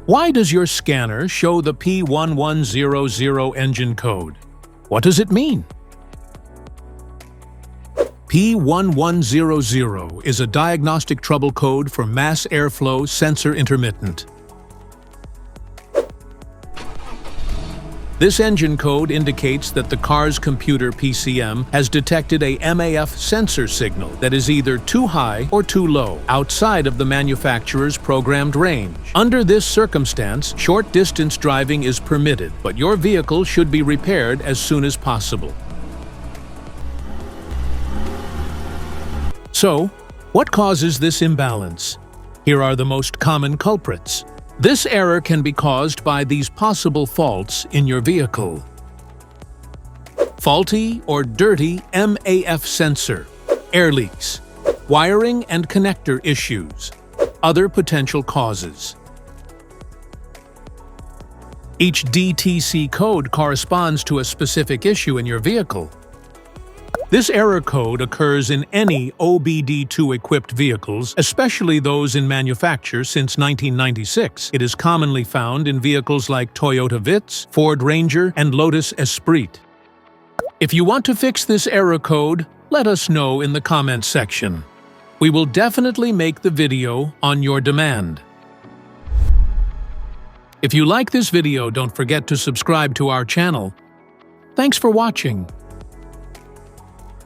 Why does your scanner show the P1100 engine code? What does it mean? P1100 is a diagnostic trouble code for mass airflow sensor intermittent. This engine code indicates that the car's computer PCM has detected a MAF sensor signal that is either too high or too low, outside of the manufacturer's programmed range. Under this circumstance, short-distance driving is permitted, but your vehicle should be repaired as soon as possible. So, what causes this imbalance? Here are the most common culprits. This error can be caused by these possible faults in your vehicle. Faulty or dirty MAF sensor, air leaks, wiring and connector issues, other potential causes. Each DTC code corresponds to a specific issue in your vehicle. This error code occurs in any OBD-II equipped vehicles, especially those in manufacture since 1996. It is commonly found in vehicles like Toyota Vitz, Ford Ranger, and Lotus Esprit. If you want to fix this error code, let us know in the comments section. We will definitely make the video on your demand. If you like this video, don't forget to subscribe to our channel. Thanks for watching.